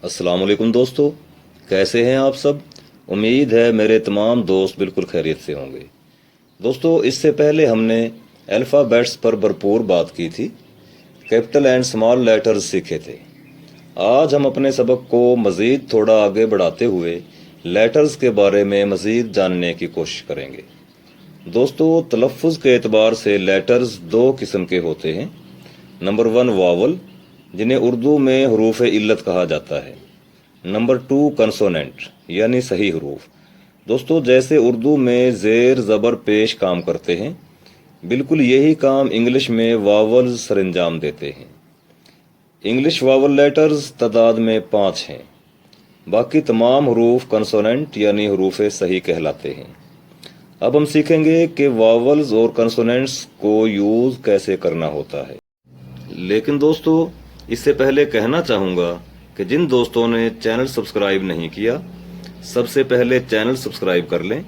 अस्सलाम वालेकुम दोस्तों, कैसे हैं आप सब। उम्मीद है मेरे तमाम दोस्त बिल्कुल खैरियत से होंगे। दोस्तों, इससे पहले हमने अल्फ़ाबेट्स पर भरपूर बात की थी, कैपिटल एंड स्मॉल लेटर्स सीखे थे। आज हम अपने सबक को मज़ीद थोड़ा आगे बढ़ाते हुए लेटर्स के बारे में मज़ीद जानने की कोशिश करेंगे। दोस्तों, तलफ़्फ़ुज़ के एतबार से लेटर्स दो किस्म के होते हैं। नंबर 1 वावल, जिन्हें उर्दू में हरूफ इल्लत कहा जाता है। नंबर 2 कंसोनेंट, यानी सही हरूफ। दोस्तों, जैसे उर्दू में ज़ेर ज़बर पेश काम करते हैं, बिल्कुल यही काम इंग्लिश में वावल्स सरंजाम देते हैं। इंग्लिश वावल लेटर्स तादाद में 5 हैं। बाकी तमाम हरूफ कंसोनेंट यानी हरूफ सही कहलाते हैं। अब हम सीखेंगे कि वावल्स और कंसोनेंट्स को यूज़ कैसे करना होता है। लेकिन दोस्तों, इससे पहले कहना चाहूँगा कि जिन दोस्तों ने चैनल सब्सक्राइब नहीं किया, सबसे पहले चैनल सब्सक्राइब कर लें।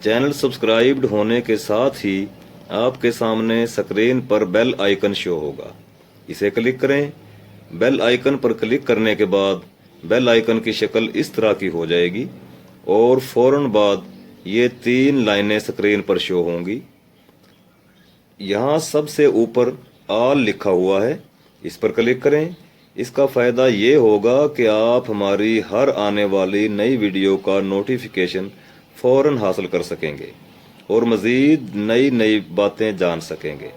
चैनल सब्सक्राइब्ड होने के साथ ही आपके सामने स्क्रीन पर बेल आइकन शो होगा, इसे क्लिक करें। बेल आइकन पर क्लिक करने के बाद बेल आइकन की शक्ल इस तरह की हो जाएगी और फौरन बाद ये 3 लाइनें स्क्रीन पर शो होंगी। यहाँ सबसे ऊपर ऑल लिखा हुआ है, इस पर क्लिक करें। इसका फ़ायदा ये होगा कि आप हमारी हर आने वाली नई वीडियो का नोटिफिकेशन फ़ौरन हासिल कर सकेंगे और मज़ीद नई नई बातें जान सकेंगे।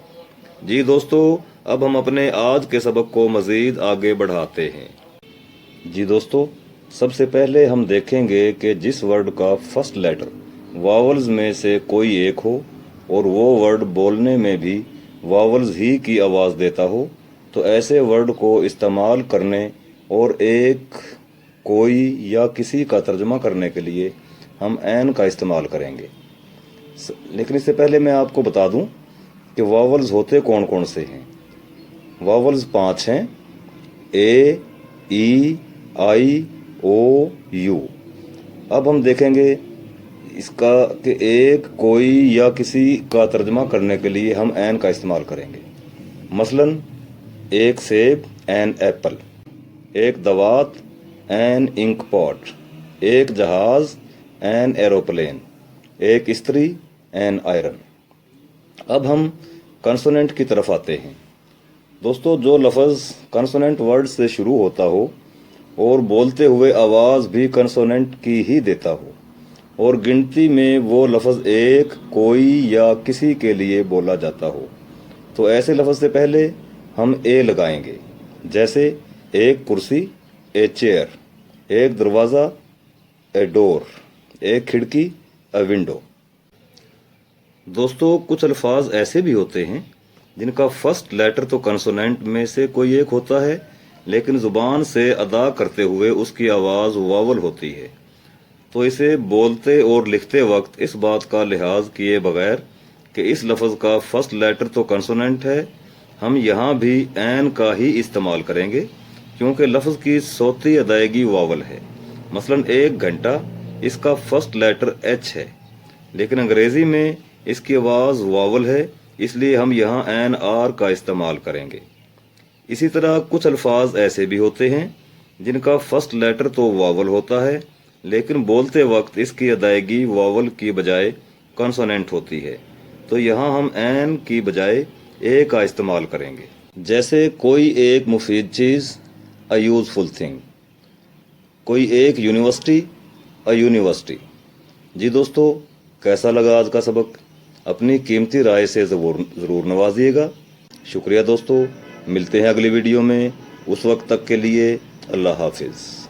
जी दोस्तों, अब हम अपने आज के सबक को मज़ीद आगे बढ़ाते हैं। जी दोस्तों, सबसे पहले हम देखेंगे कि जिस वर्ड का फर्स्ट लेटर वावल्स में से कोई एक हो और वो वर्ड बोलने में भी वावल्स ही की आवाज़ देता हो, तो ऐसे वर्ड को इस्तेमाल करने और एक, कोई या किसी का तर्जमा करने के लिए हम एन का इस्तेमाल करेंगे। लेकिन इससे पहले मैं आपको बता दूं कि वावल्स होते कौन कौन से हैं। वावल्स 5 हैं, ए, ई, आई, ओ, यू। अब हम देखेंगे इसका कि एक, कोई या किसी का तर्जमा करने के लिए हम एन का इस्तेमाल करेंगे। मसलन एक सेब एन एप्पल, एक दवात एन इंक पॉट, एक जहाज एन एरोप्लेन, एक इस्त्री एन आयरन। अब हम कंसोनेंट की तरफ आते हैं। दोस्तों, जो लफ्ज़ कंसोनेंट वर्ड से शुरू होता हो और बोलते हुए आवाज़ भी कंसोनेंट की ही देता हो और गिनती में वो लफ्ज़ एक, कोई या किसी के लिए बोला जाता हो, तो ऐसे लफ्ज़ से पहले हम ए लगाएंगे। जैसे एक कुर्सी ए चेयर, एक दरवाज़ा ए डोर, एक खिड़की ए विंडो। दोस्तों, कुछ अल्फाज ऐसे भी होते हैं जिनका फर्स्ट लेटर तो कंसोनेंट में से कोई एक होता है, लेकिन ज़ुबान से अदा करते हुए उसकी आवाज़ वावल होती है, तो इसे बोलते और लिखते वक्त इस बात का लिहाज किए बगैर कि इस लफ्ज़ का फर्स्ट लेटर तो कंसोनेंट है, हम यहाँ भी एन का ही इस्तेमाल करेंगे, क्योंकि लफ्ज़ की सौती अदायगी वावल है। मसलन एक घंटा, इसका फर्स्ट लेटर एच है, लेकिन अंग्रेज़ी में इसकी आवाज़ वावल है, इसलिए हम यहाँ एन आर का इस्तेमाल करेंगे। इसी तरह कुछ अल्फाज ऐसे भी होते हैं जिनका फर्स्ट लेटर तो वावल होता है, लेकिन बोलते वक्त इसकी अदायगी वावल की बजाय कंसोनेंट होती है, तो यहाँ हम एन की बजाय ए का इस्तेमाल करेंगे। जैसे कोई एक मुफीद चीज़ अ यूज़फुल थिंग, कोई एक यूनिवर्सिटी अ यूनिवर्सिटी। जी दोस्तों, कैसा लगा आज का सबक? अपनी कीमती राय से ज़रूर नवाजिएगा। शुक्रिया दोस्तों, मिलते हैं अगली वीडियो में। उस वक्त तक के लिए अल्लाह हाफिज़।